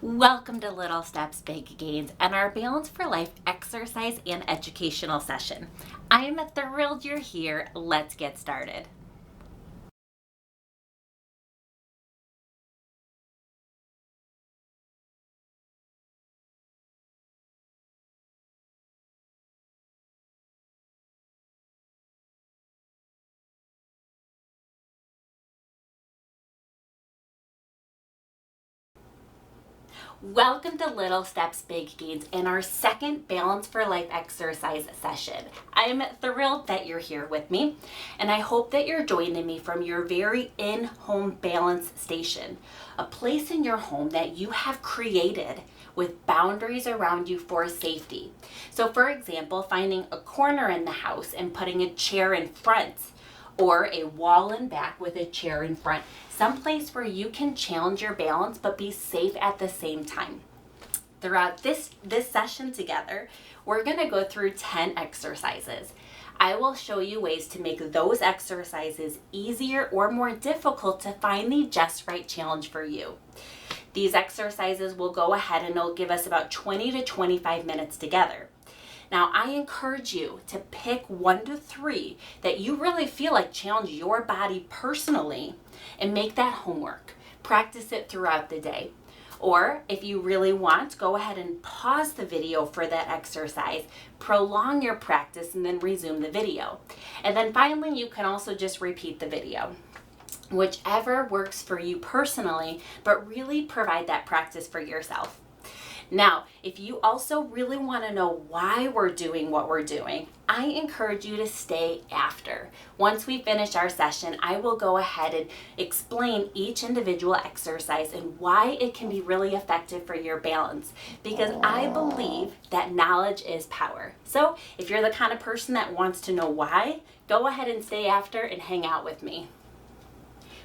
Welcome to Little Steps, Big Gains and our Balance for Life exercise and educational session. I am thrilled you're here. Let's get started. Welcome to Little Steps, Big Gains and our second Balance for Life exercise session. I'm thrilled that you're here with me, and I hope that you're joining me from your very in-home balance station, a place in your home that you have created with boundaries around you for safety. So for example, finding a corner in the house and putting a chair in front, or a wall in back with a chair in front, someplace where you can challenge your balance but be safe at the same time. Throughout this session together, we're going to go through 10 exercises. I will show you ways to make those exercises easier or more difficult to find the just right challenge for you. These exercises will go ahead and it'll give us about 20 to 25 minutes together. Now, I encourage you to pick 1 to 3 that you really feel like challenge your body personally and make that homework. Practice it throughout the day. Or if you really want, go ahead and pause the video for that exercise, prolong your practice, and then resume the video. And then finally, you can also just repeat the video. Whichever works for you personally, but really provide that practice for yourself. Now, if you also really want to know why we're doing what we're doing, I encourage you to stay after. Once we finish our session, I will go ahead and explain each individual exercise and why it can be really effective for your balance, because I believe that knowledge is power. So if you're the kind of person that wants to know why, go ahead and stay after and hang out with me.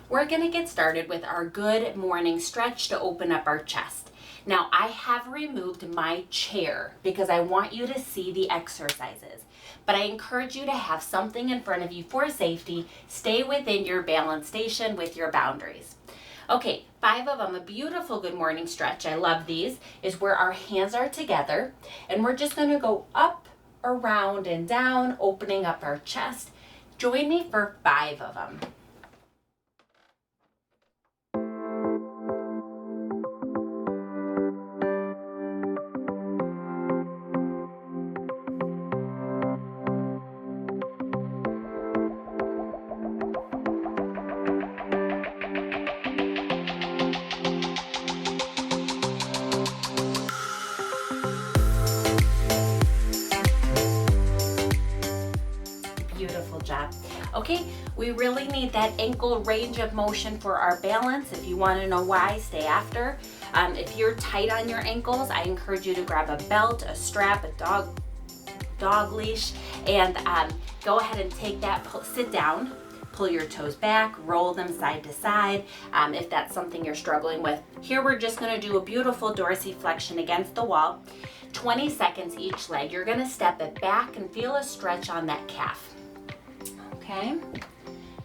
We're going to get started with our good morning stretch to open up our chest. Now, I have removed my chair because I want you to see the exercises, but I encourage you to have something in front of you for safety. Stay within your balance station with your boundaries. Okay, 5 of them, a beautiful good morning stretch. I love these, is where our hands are together, and we're just going to go up, around, and down, opening up our chest. Join me for 5 of them. Beautiful job. Okay, we really need that ankle range of motion for our balance. If you want to know why, stay after. If you're tight on your ankles, I encourage you to grab a belt, a strap, a dog leash, and go ahead and take that, sit down, pull your toes back, roll them side to side if that's something you're struggling with. Here we're just going to do a beautiful dorsiflexion against the wall. 20 seconds each leg. You're going to step it back and feel a stretch on that calf. Okay,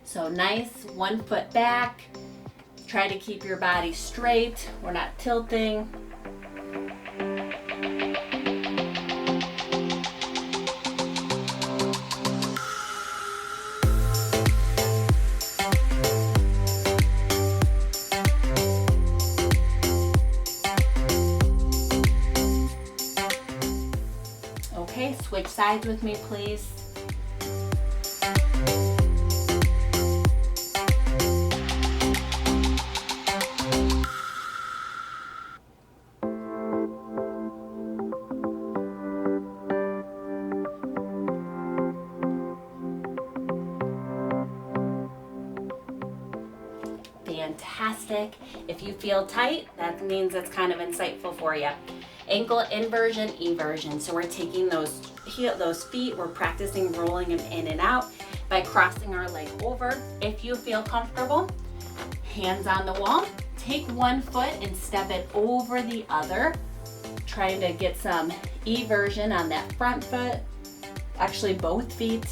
so nice, 1 foot back. Try to keep your body straight. We're not tilting. Okay, switch sides with me, please. Fantastic. If you feel tight, that means it's kind of insightful for you. Ankle inversion, eversion. So we're taking those feet, we're practicing rolling them in and out by crossing our leg over. If you feel comfortable, hands on the wall, take 1 foot and step it over the other, trying to get some eversion on that front foot, actually both feet.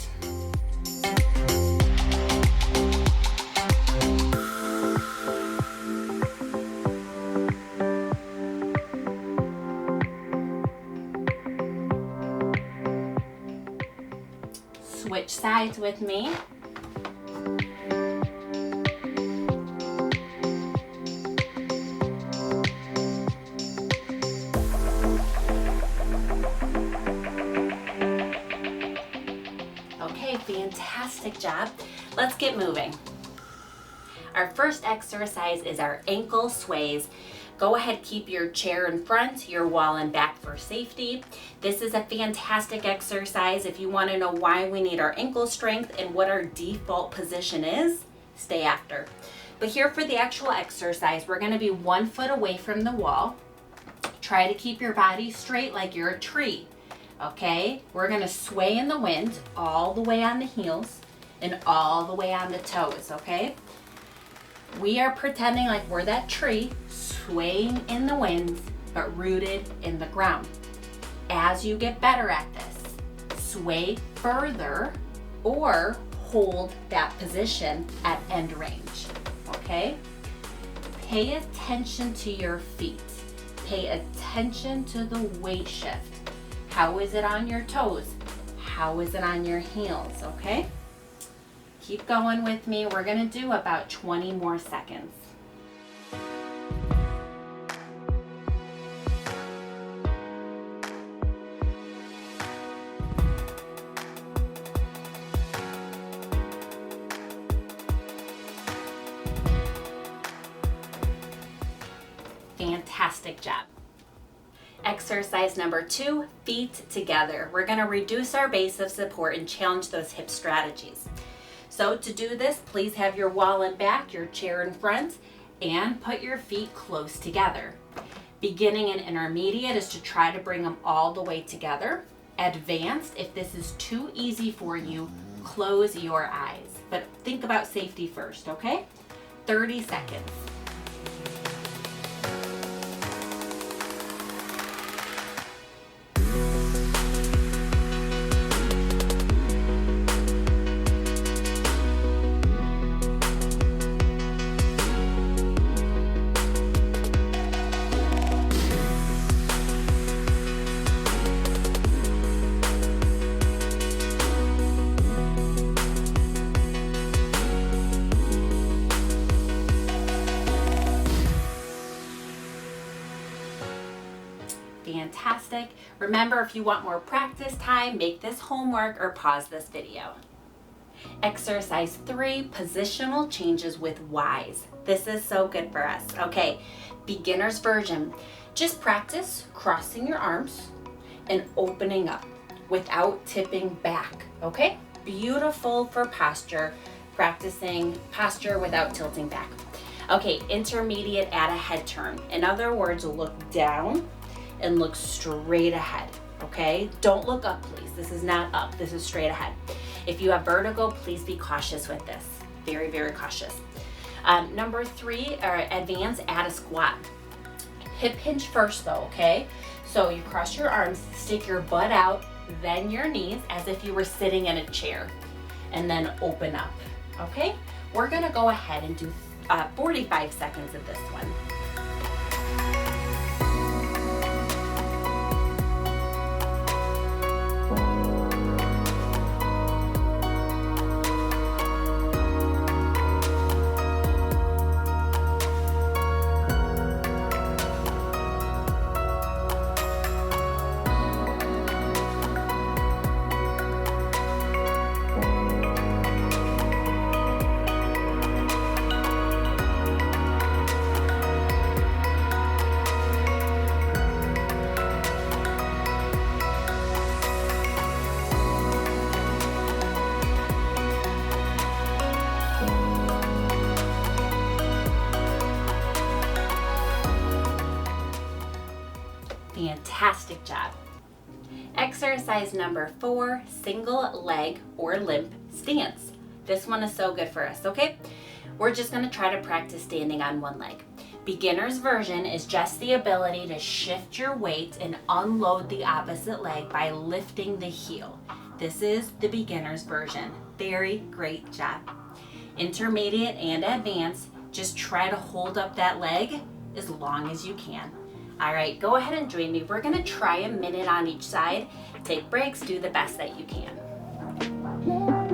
switch sides with me. Okay, fantastic job. Let's get moving. Our first exercise is our ankle sways. Go ahead, keep your chair in front, your wall in back for safety. This is a fantastic exercise. If you want to know why we need our ankle strength and what our default position is, stay after. But here for the actual exercise, we're going to be 1 foot away from the wall. Try to keep your body straight like you're a tree. Okay, we're going to sway in the wind all the way on the heels and all the way on the toes, okay? We are pretending like we're that tree, swaying in the wind, but rooted in the ground. As you get better at this, sway further or hold that position at end range, okay? Pay attention to your feet. Pay attention to the weight shift. How is it on your toes? How is it on your heels, okay? Keep going with me. We're going to do about 20 more seconds. Fantastic job. Exercise number 2, feet together. We're going to reduce our base of support and challenge those hip strategies. So to do this, please have your wall in back, your chair in front, and put your feet close together. Beginning and intermediate is to try to bring them all the way together. Advanced, if this is too easy for you, close your eyes. But think about safety first, okay? 30 seconds. Fantastic. Remember, if you want more practice time, make this homework or pause this video. Exercise 3, positional changes with Ys. This is so good for us. Okay, beginner's version. Just practice crossing your arms and opening up without tipping back, okay? Beautiful for posture, practicing posture without tilting back. Okay, intermediate, add a head turn. In other words, look down and look straight ahead, okay? Don't look up, please. This is not up, this is straight ahead. If you have vertigo, please be cautious with this. Very, very cautious. Number 3, advance, add a squat. Hip hinge first though, okay? So you cross your arms, stick your butt out, then your knees as if you were sitting in a chair, and then open up, okay? We're gonna go ahead and do 45 seconds of this one. Fantastic job. Exercise number 4, single leg or limp stance. This one is so good for us, okay? We're just gonna try to practice standing on one leg. Beginner's version is just the ability to shift your weight and unload the opposite leg by lifting the heel. This is the beginner's version. Very great job. Intermediate and advanced, just try to hold up that leg as long as you can. All right, go ahead and join me. We're gonna try a minute on each side. Take breaks, do the best that you can.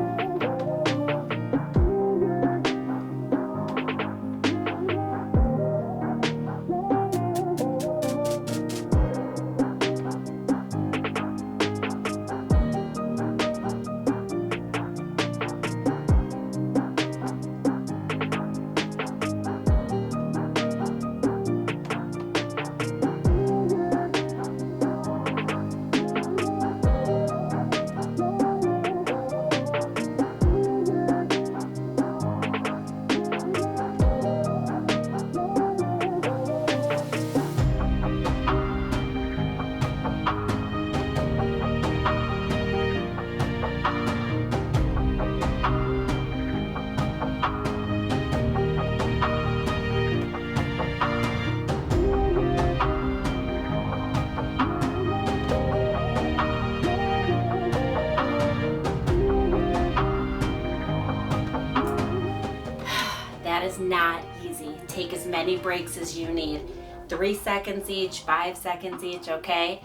Take as many breaks as you need. 3 seconds each, 5 seconds each, okay?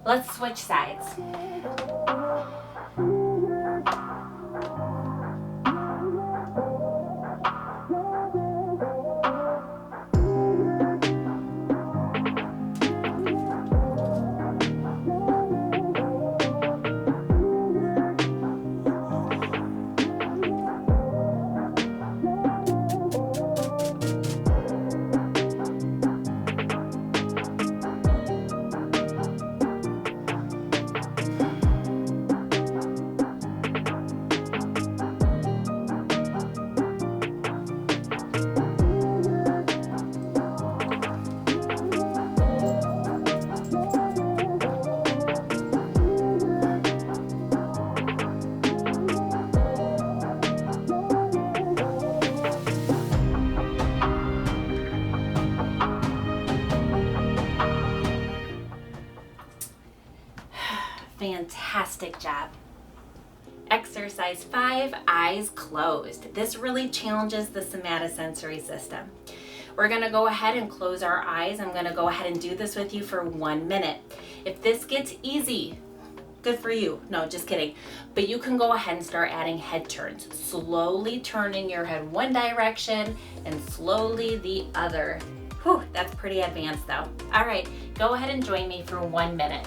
Let's switch sides. Fantastic job. Exercise 5, eyes closed. This really challenges the somatosensory system. We're going to go ahead and close our eyes. I'm going to go ahead and do this with you for 1 minute. If this gets easy, good for you. No, just kidding. But you can go ahead and start adding head turns. Slowly turning your head one direction and slowly the other. Whew, that's pretty advanced though. All right, go ahead and join me for 1 minute.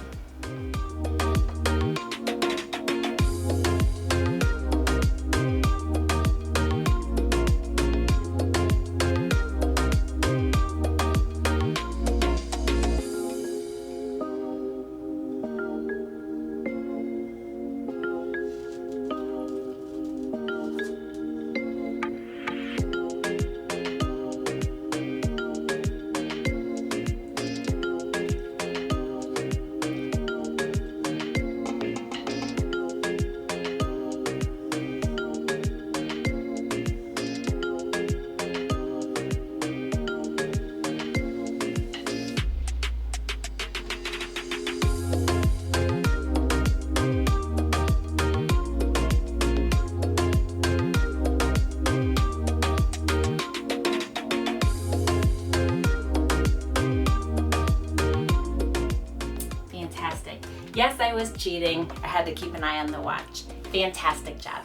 Yes, I was cheating. I had to keep an eye on the watch. Fantastic job.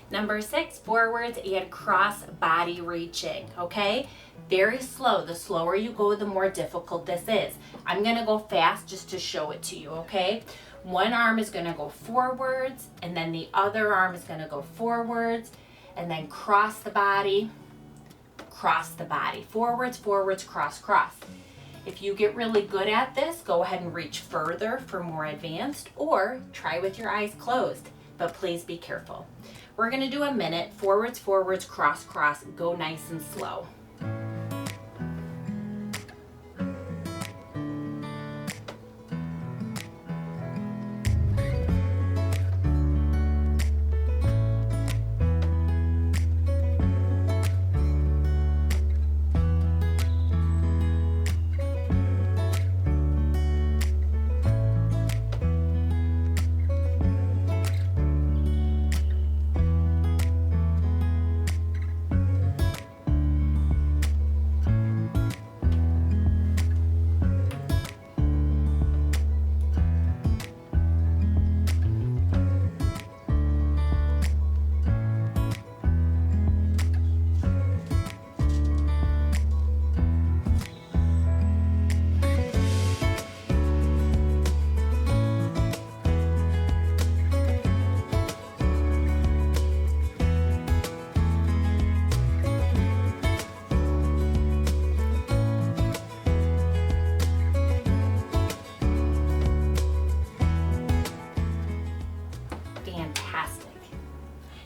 Number 6, forwards and cross body reaching, okay? Very slow. The slower you go, the more difficult this is. I'm gonna go fast just to show it to you, okay? One arm is gonna go forwards, and then the other arm is gonna go forwards, and then cross the body, forwards, forwards, cross, cross. If you get really good at this, go ahead and reach further for more advanced, or try with your eyes closed, but please be careful. We're gonna do a minute, forwards, forwards, cross, cross, go nice and slow.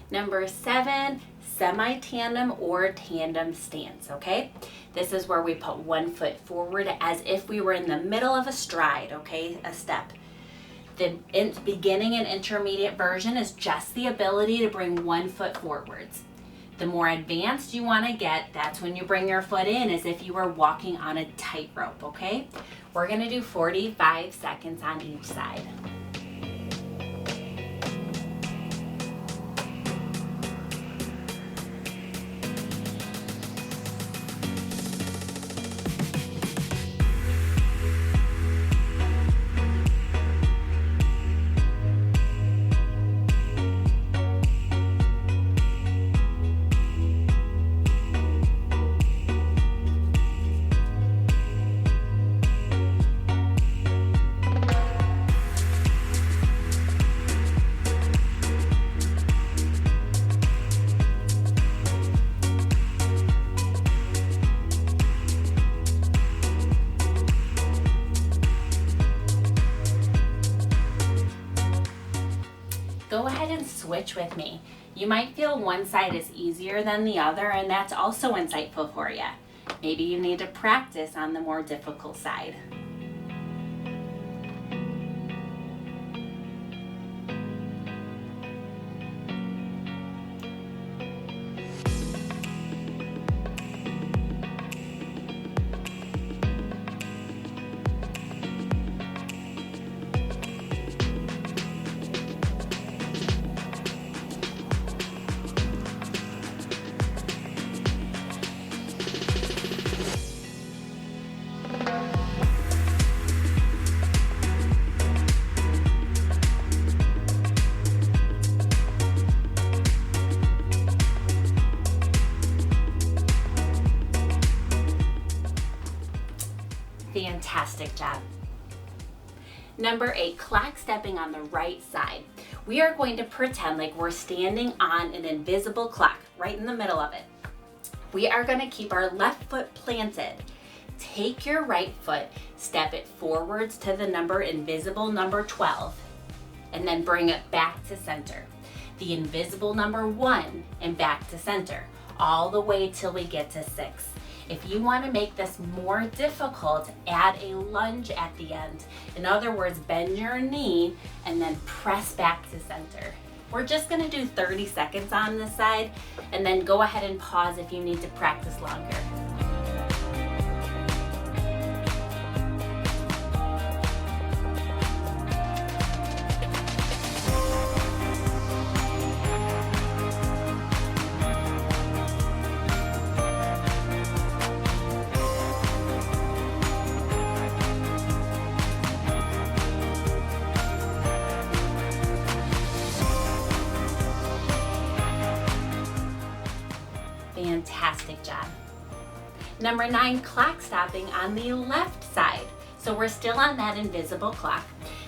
Number 7, semi-tandem or tandem stance, okay? This is where we put one foot forward as if we were in the middle of a stride, okay? A step. The beginning and intermediate version is just the ability to bring one foot forwards. The more advanced you want to get, that's when you bring your foot in as if you were walking on a tightrope, okay? We're going to do 45 seconds on each side. switch with me. You might feel one side is easier than the other, and that's also insightful for you. Maybe you need to practice on the more difficult side. Fantastic job. Number 8, clock stepping on the right side. We are going to pretend like we're standing on an invisible clock right in the middle of it. We are going to keep our left foot planted. Take your right foot, step it forwards to the invisible number 12, and then bring it back to center. The invisible number 1 and back to center, all the way till we get to 6. If you want to make this more difficult, add a lunge at the end. In other words, bend your knee and then press back to center. We're just going to do 30 seconds on this side, and then go ahead and pause if you need to practice longer. Fantastic job. Number 9, clock stopping on the left side. So we're still on that invisible clock.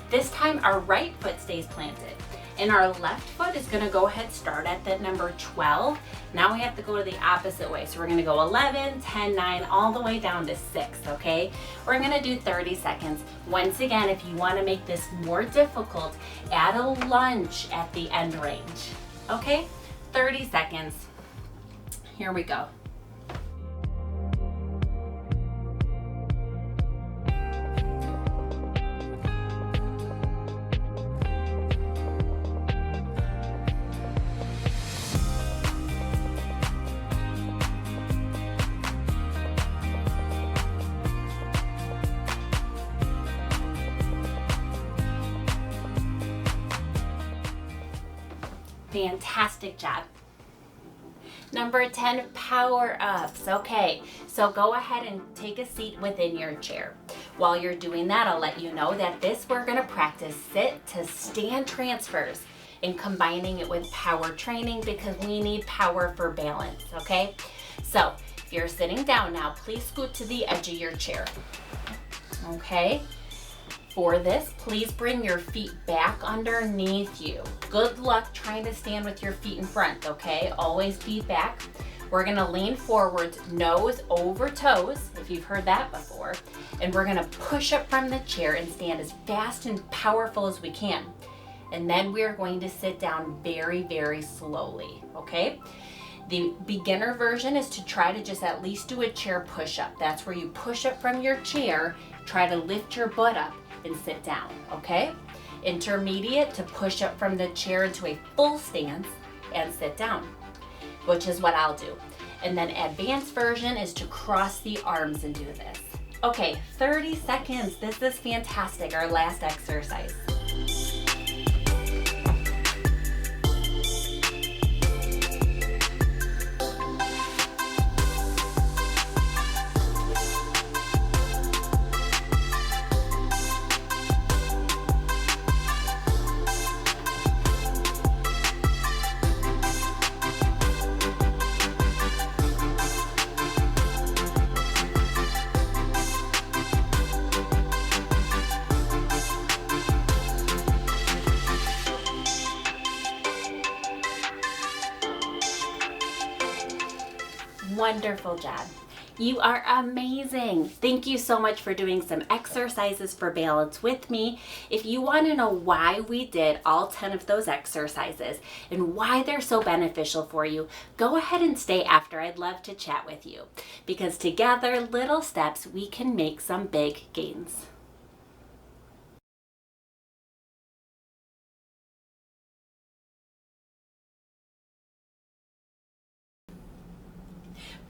This time our right foot stays planted, and our left foot is going to go ahead start at that number 12. Now we have to go to the opposite way. So we're going to go 11, 10, 9, all the way down to 6, okay? We're going to do 30 seconds. Once again, if you want to make this more difficult, add a lunge at the end range, okay? 30 seconds. Here we go. Fantastic job. Number 10, power ups. Okay, so go ahead and take a seat within your chair. While you're doing that, I'll let you know that we're gonna practice sit to stand transfers and combining it with power training because we need power for balance, okay? So if you're sitting down now, please scoot to the edge of your chair, okay? For this, please bring your feet back underneath you. Good luck trying to stand with your feet in front, okay? Always feet back. We're gonna lean forwards, nose over toes, if you've heard that before, and we're gonna push up from the chair and stand as fast and powerful as we can. And then we're going to sit down very, very slowly, okay? The beginner version is to try to just at least do a chair push-up. That's where you push up from your chair, try to lift your butt up, and sit down, okay? Intermediate, to push up from the chair into a full stance and sit down, which is what I'll do. And then advanced version is to cross the arms and do this. Okay, 30 seconds. This is fantastic, our last exercise. Wonderful job. You are amazing. Thank you so much for doing some exercises for balance with me. If you want to know why we did all 10 of those exercises and why they're so beneficial for you, go ahead and stay after. I'd love to chat with you because together, little steps, we can make some big gains.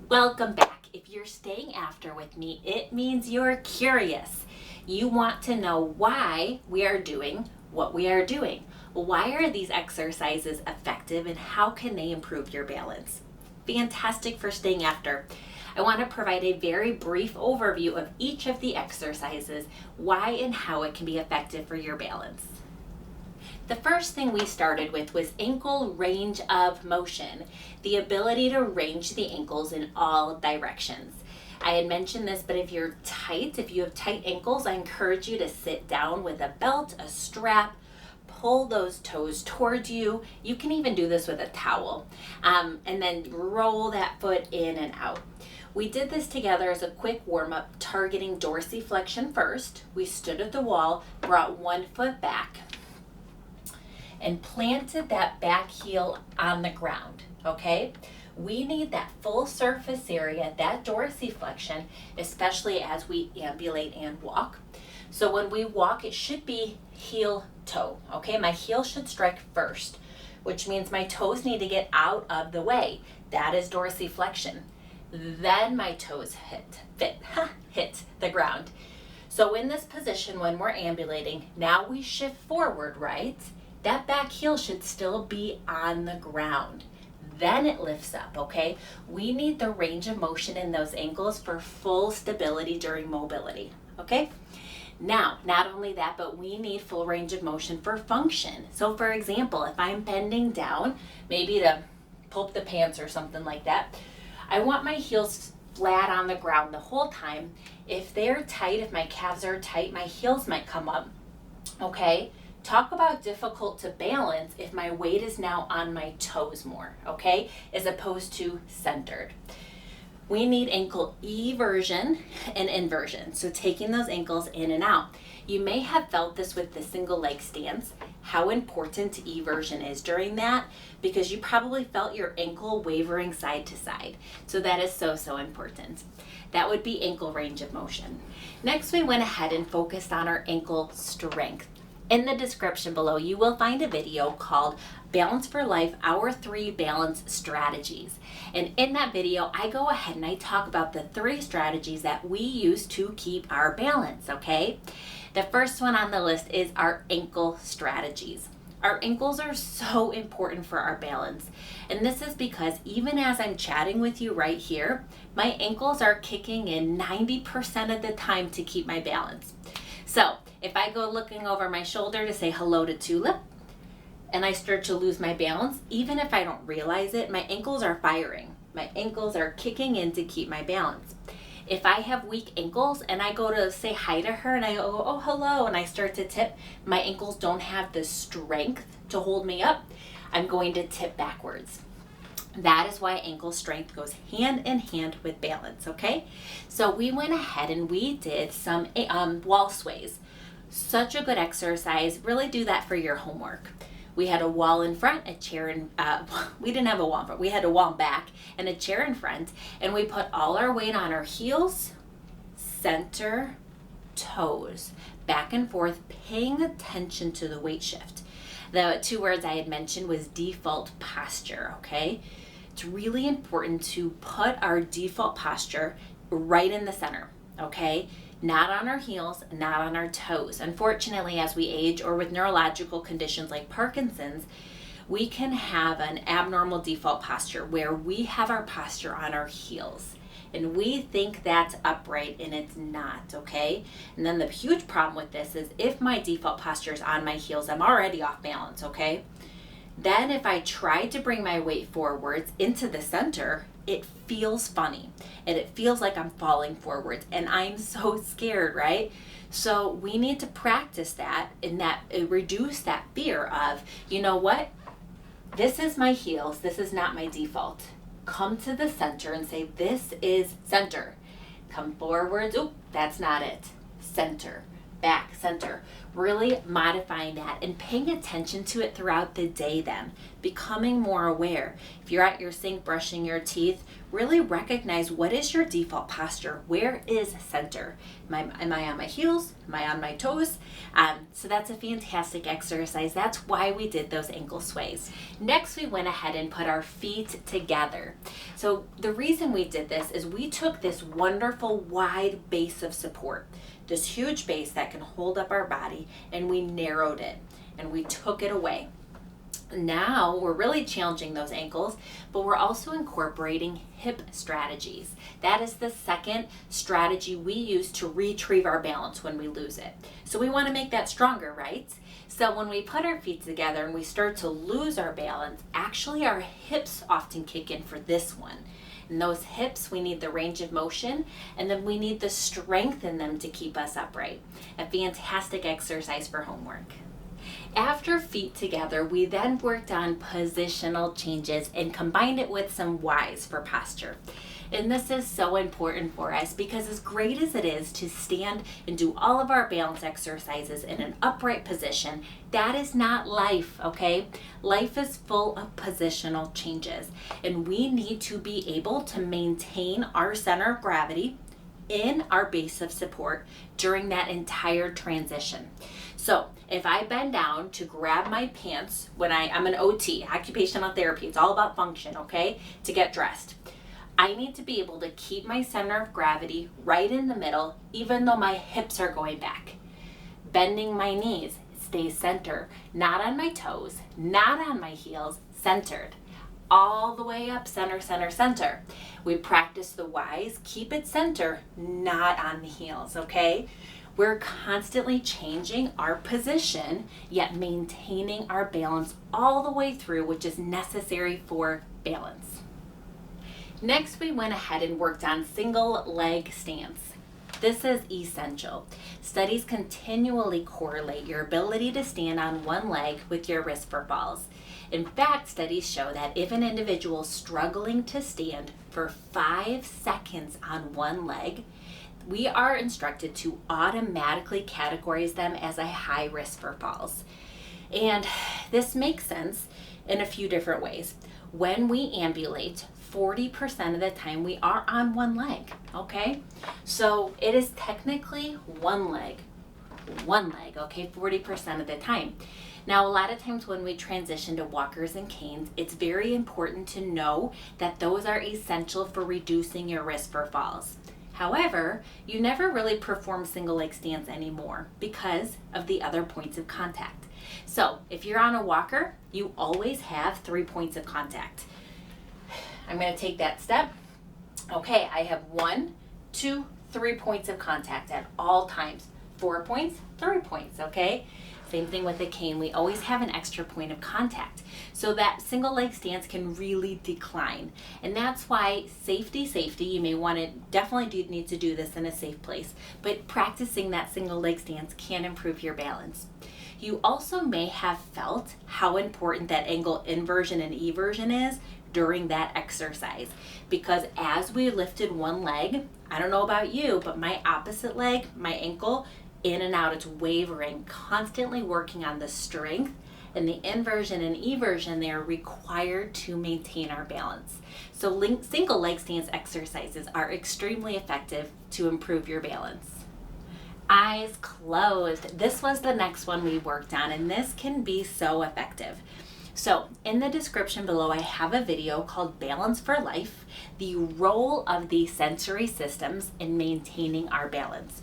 Welcome back. If you're staying after with me, it means you're curious. You want to know why we are doing what we are doing. Why are these exercises effective and how can they improve your balance? Fantastic for staying after. I want to provide a very brief overview of each of the exercises, why and how it can be effective for your balance. The first thing we started with was ankle range of motion, the ability to range the ankles in all directions. I had mentioned this, but if you have tight ankles, I encourage you to sit down with a belt, a strap, pull those toes towards you. You can even do this with a towel, and then roll that foot in and out. We did this together as a quick warm-up, targeting dorsiflexion first. We stood at the wall, brought one foot back, and planted that back heel on the ground, okay? We need that full surface area, that dorsiflexion, especially as we ambulate and walk. So when we walk, it should be heel toe, okay? My heel should strike first, which means my toes need to get out of the way. That is dorsiflexion. Then my toes hit the ground. So in this position, when we're ambulating, now we shift forward, right? That back heel should still be on the ground. Then it lifts up, okay? We need the range of motion in those ankles for full stability during mobility, okay? Now, not only that, but we need full range of motion for function. So for example, if I'm bending down, maybe to pull up the pants or something like that, I want my heels flat on the ground the whole time. If they're tight, if my calves are tight, my heels might come up, okay? Talk about difficult to balance if my weight is now on my toes more, okay, as opposed to centered. We need ankle eversion and inversion, so taking those ankles in and out. You may have felt this with the single leg stance, how important eversion is during that, because you probably felt your ankle wavering side to side. So that is so important. That would be ankle range of motion. Next, we went ahead and focused on our ankle strength. In the description below, you will find a video called Balance for Life, Our 3 Balance Strategies. And in that video, I go ahead and I talk about the 3 strategies that we use to keep our balance, okay? The first one on the list is our ankle strategies. Our ankles are so important for our balance. And this is because even as I'm chatting with you right here, my ankles are kicking in 90% of the time to keep my balance. So if I go looking over my shoulder to say hello to Tulip and I start to lose my balance, even if I don't realize it, my ankles are firing. My ankles are kicking in to keep my balance. If I have weak ankles and I go to say hi to her and I go, oh, hello, and I start to tip, my ankles don't have the strength to hold me up. I'm going to tip backwards. That is why ankle strength goes hand in hand with balance, okay? So we went ahead and we did some wall sways. Such a good exercise. Really do that for your homework. We had a wall in front, a chair in, we didn't have a wall in front. We had a wall back and a chair in front. And we put all our weight on our heels, center, toes, back and forth, paying attention to the weight shift. The 2 words I had mentioned was default posture, okay? It's really important to put our default posture right in the center, okay? Not on our heels, not on our toes. Unfortunately, as we age or with neurological conditions like Parkinson's, we can have an abnormal default posture where we have our posture on our heels. And we think that's upright and it's not, okay? And then the huge problem with this is if my default posture is on my heels, I'm already off balance, okay? Then if I try to bring my weight forwards into the center, it feels funny and it feels like I'm falling forwards and I'm so scared, right? So we need to practice that and reduce that fear of, you know what? This is my heels, this is not my default. Come to the center and say, this is center. come forwards. Oop, that's not it. Center, back, center. Really modifying that and paying attention to it throughout the day then. Becoming more aware. If you're at your sink brushing your teeth, really recognize what is your default posture. Where is center? Am I on my heels? Am I on my toes? So that's a fantastic exercise. That's why we did those ankle sways. Next, we went ahead and put our feet together. So the reason we did this is we took this wonderful wide base of support, this huge base that can hold up our body, and we narrowed it and we took it away. Now we're really challenging those ankles, but we're also incorporating hip strategies. That is the second strategy we use to retrieve our balance when we lose it. So we want to make that stronger, right? So when we put our feet together and we start to lose our balance, actually our hips often kick in for this one. And those hips, we need the range of motion, and then we need the strength in them to keep us upright. A fantastic exercise for homework. After feet together, we then worked on positional changes and combined it with some Ys for posture. And this is so important for us because as great as it is to stand and do all of our balance exercises in an upright position, that is not life, okay? Life is full of positional changes, and we need to be able to maintain our center of gravity in our base of support during that entire transition. So if I bend down to grab my pants when I'm an OT, occupational therapy, it's all about function, okay, to get dressed. I need to be able to keep my center of gravity right in the middle, even though my hips are going back. Bending my knees, stay center, not on my toes, not on my heels, centered. All the way up, center, center, center. We practice the Ys, keep it center, not on the heels, okay? We're constantly changing our position, yet maintaining our balance all the way through, which is necessary for balance. Next, we went ahead and worked on single leg stance. This is essential. Studies continually correlate your ability to stand on one leg with your risk for falls. In fact, studies show that if an individual is struggling to stand for 5 seconds on one leg, we are instructed to automatically categorize them as a high risk for falls. And this makes sense in a few different ways. When we ambulate, 40% of the time we are on one leg, okay? So it is technically one leg, okay, 40% of the time. Now, a lot of times when we transition to walkers and canes, it's very important to know that those are essential for reducing your risk for falls. However, you never really perform single leg stance anymore because of the other points of contact. So if you're on a walker, you always have 3 points of contact. I'm going to take that step. Okay, I have 1, 2, 3 points of contact at all times. 4 points, 3 points, okay? Same thing with a cane. We always have an extra point of contact. So that single leg stance can really decline. And that's why safety, you may want to definitely need to do this in a safe place, but practicing that single leg stance can improve your balance. You also may have felt how important that ankle inversion and eversion is during that exercise, because as we lifted one leg, I don't know about you, but my opposite leg, my ankle, in and out, it's wavering, constantly working on the strength, and the inversion and eversion they are required to maintain our balance. So single leg stance exercises are extremely effective to improve your balance. Eyes closed. This was the next one we worked on, and this can be so effective. So in the description below, I have a video called Balance for Life, the role of the sensory systems in maintaining our balance.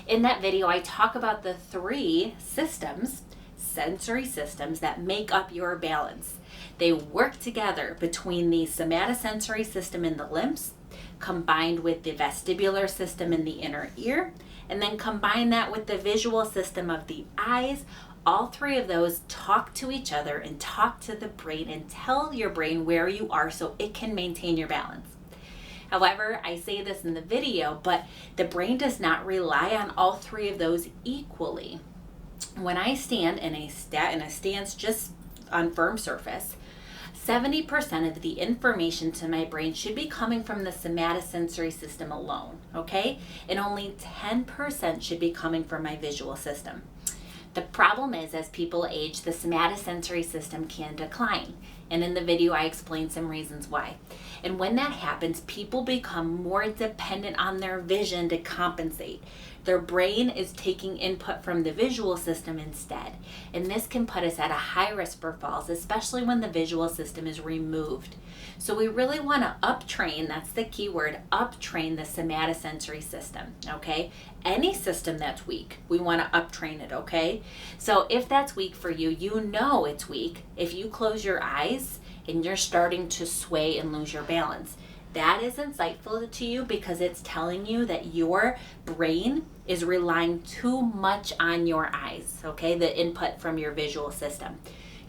In that video, I talk about the 3 systems, sensory systems, that make up your balance. They work together between the somatosensory system in the limbs, combined with the vestibular system in the inner ear, and then combine that with the visual system of the eyes. All 3 of those talk to each other and talk to the brain and tell your brain where you are so it can maintain your balance. However, I say this in the video, but the brain does not rely on all 3 of those equally. When I stand in a stance just on firm surface, 70% of the information to my brain should be coming from the somatosensory system alone, okay? And only 10% should be coming from my visual system. The problem is, as people age, the somatosensory system can decline. And in the video, I explained some reasons why. And when that happens, people become more dependent on their vision to compensate. Their brain is taking input from the visual system instead. And this can put us at a high risk for falls, especially when the visual system is removed. So we really want to uptrain, that's the key word, uptrain the somatosensory system, okay? Any system that's weak, we want to uptrain it, okay? So if that's weak for you, you know it's weak if you close your eyes and you're starting to sway and lose your balance. That is insightful to you because it's telling you that your brain is relying too much on your eyes, okay? The input from your visual system.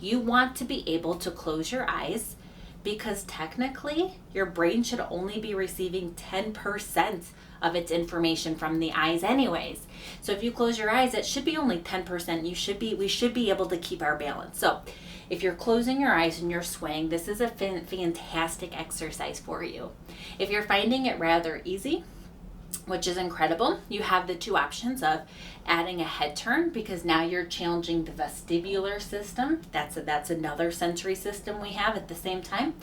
You want to be able to close your eyes because technically your brain should only be receiving 10% of its information from the eyes anyways. So if you close your eyes, it should be only 10%. We should be able to keep our balance. So if you're closing your eyes and you're swaying, this is a fantastic exercise for you. If you're finding it rather easy, which is incredible, you have the two options of adding a head turn, because now you're challenging the vestibular system. That's another sensory system we have at the same time.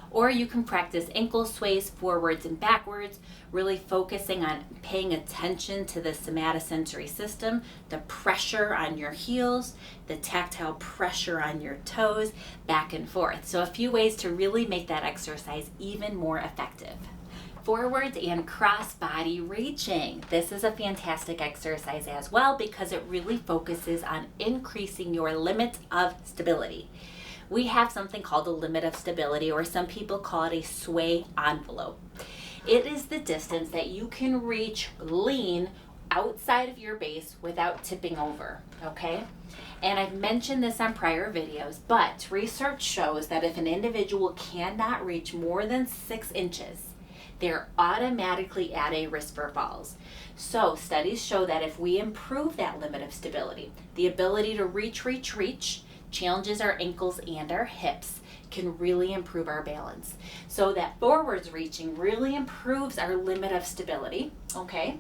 Or you can practice ankle sways forwards and backwards, really focusing on paying attention to the somatosensory system, the pressure on your heels, the tactile pressure on your toes, back and forth. So a few ways to really make that exercise even more effective. Forwards and cross body reaching. This is a fantastic exercise as well because it really focuses on increasing your limit of stability. We have something called a limit of stability, or some people call it a sway envelope. It is the distance that you can reach lean outside of your base without tipping over, okay? And I've mentioned this on prior videos, but research shows that if an individual cannot reach more than 6 inches, they're automatically at a risk for falls. So studies show that if we improve that limit of stability, the ability to reach, challenges our ankles and our hips, can really improve our balance. So that forwards reaching really improves our limit of stability, okay?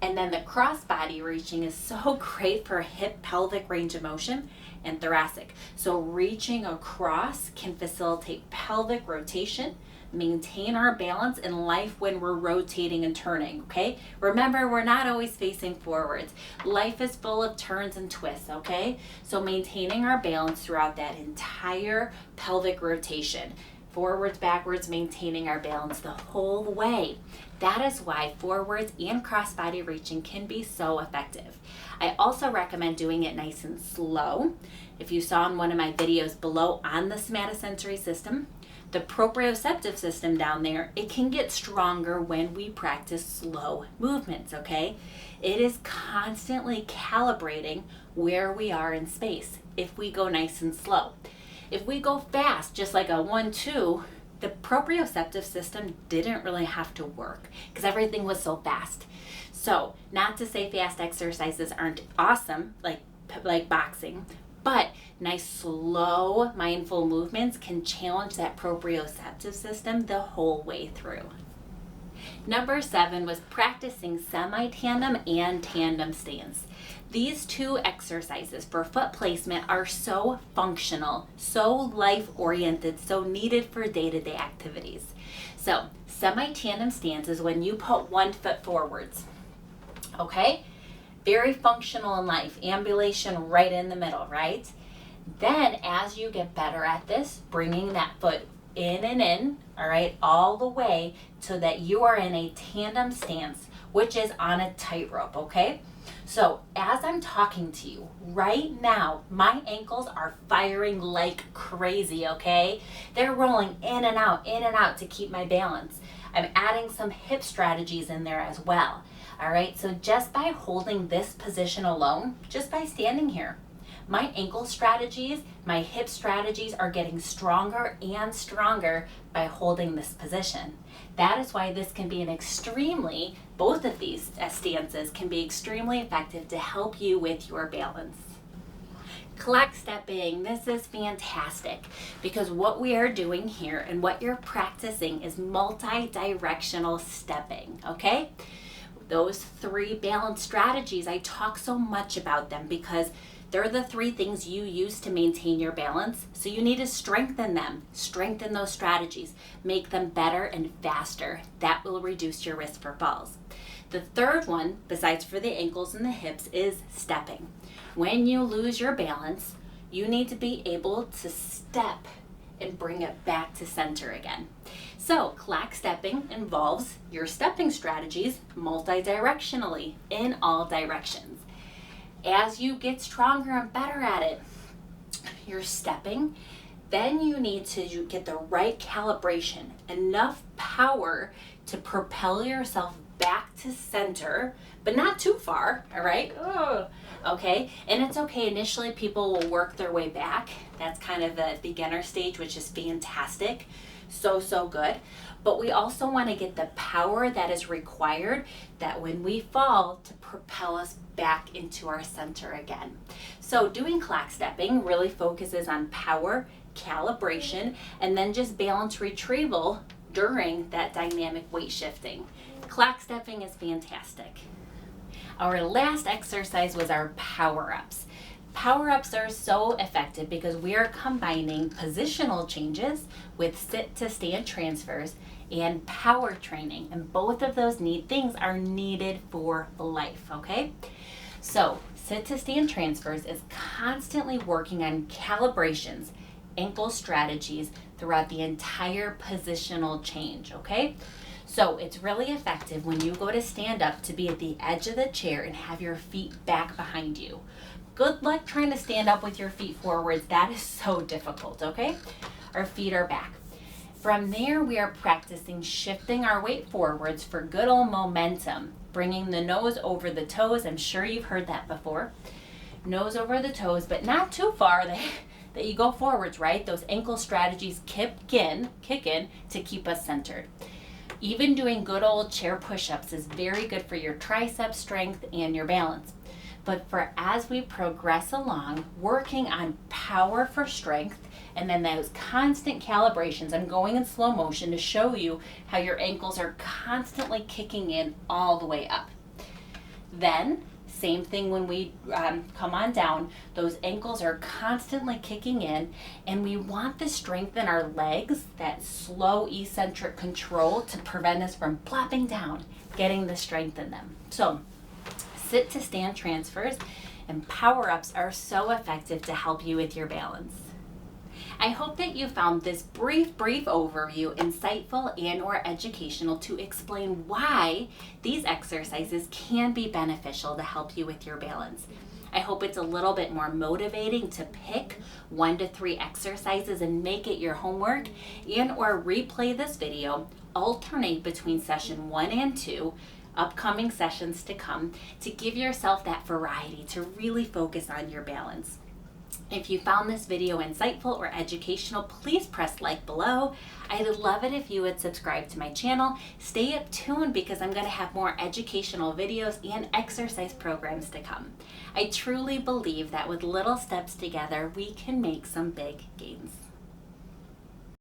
And then the cross body reaching is so great for hip pelvic range of motion and thoracic. So reaching across can facilitate pelvic rotation, maintain our balance in life when we're rotating and turning, okay? Remember, we're not always facing forwards. Life is full of turns and twists, okay? So maintaining our balance throughout that entire pelvic rotation, forwards, backwards, maintaining our balance the whole way. That is why forwards and crossbody reaching can be so effective. I also recommend doing it nice and slow. If you saw in one of my videos below on the somatosensory system, the proprioceptive system down there, it can get stronger when we practice slow movements, okay? It is constantly calibrating where we are in space if we go nice and slow. If we go fast, just like a 1-2, the proprioceptive system didn't really have to work because everything was so fast. So, not to say fast exercises aren't awesome, like boxing, but nice, slow, mindful movements can challenge that proprioceptive system the whole way through. Number 7 was practicing semi-tandem and tandem stance. These two exercises for foot placement are so functional, so life-oriented, so needed for day-to-day activities. So, semi-tandem stance is when you put one foot forwards, okay? Very functional in life, ambulation right in the middle, right? Then as you get better at this, bringing that foot in and in, all right, all the way so that you are in a tandem stance, which is on a tightrope, okay? So as I'm talking to you right now, my ankles are firing like crazy, okay? They're rolling in and out to keep my balance. I'm adding some hip strategies in there as well. All right, so just by holding this position alone, just by standing here, my ankle strategies, my hip strategies are getting stronger and stronger by holding this position. That is why this can be both of these stances can be extremely effective to help you with your balance. Clock stepping, this is fantastic because what we are doing here and what you're practicing is multi-directional stepping, okay? Those 3 balance strategies, I talk so much about them because they're the 3 things you use to maintain your balance. So you need to strengthen them, strengthen those strategies, make them better and faster. That will reduce your risk for falls. The 3rd one, besides for the ankles and the hips, is stepping. When you lose your balance, you need to be able to step and bring it back to center again. So clock stepping involves your stepping strategies multi-directionally in all directions. As you get stronger and better at it, you're stepping, then you need to get the right calibration, enough power to propel yourself back to center, but not too far, all right? Okay, and it's okay, initially people will work their way back. That's kind of the beginner stage, which is fantastic, so good. But we also want to get the power that is required that when we fall to propel us back into our center again. So doing clock stepping really focuses on power, calibration, and then just balance retrieval during that dynamic weight shifting. Clock stepping is fantastic. Our last exercise was our power-ups. Power-ups are so effective because we are combining positional changes with sit to stand transfers and power training, and both of those things are needed for life, okay? So sit to stand transfers is constantly working on calibrations, ankle strategies throughout the entire positional change, okay? So it's really effective when you go to stand up to be at the edge of the chair and have your feet back behind you. Good luck trying to stand up with your feet forwards. That is so difficult, okay? Our feet are back. From there, we are practicing shifting our weight forwards for good old momentum, bringing the nose over the toes. I'm sure you've heard that before. Nose over the toes, but not too far that you go forwards, right? Those ankle strategies kick in to keep us centered. Even doing good old chair push-ups is very good for your tricep strength and your balance. But for as we progress along, working on power for strength, and then those constant calibrations, I'm going in slow motion to show you how your ankles are constantly kicking in all the way up. Then, same thing when we come on down, those ankles are constantly kicking in, and we want the strength in our legs, that slow eccentric control to prevent us from plopping down, getting the strength in them. So sit to stand transfers and power-ups are so effective to help you with your balance. I hope that you found this brief overview insightful and or educational to explain why these exercises can be beneficial to help you with your balance. I hope it's a little bit more motivating to pick 1 to 3 exercises and make it your homework, and or replay this video, alternate between session 1 and 2, upcoming sessions to come, to give yourself that variety to really focus on your balance. If you found this video insightful or educational, please press like below. I'd love it if you would subscribe to my channel. Stay up tuned because I'm going to have more educational videos and exercise programs to come. I truly believe that with little steps together, we can make some big gains.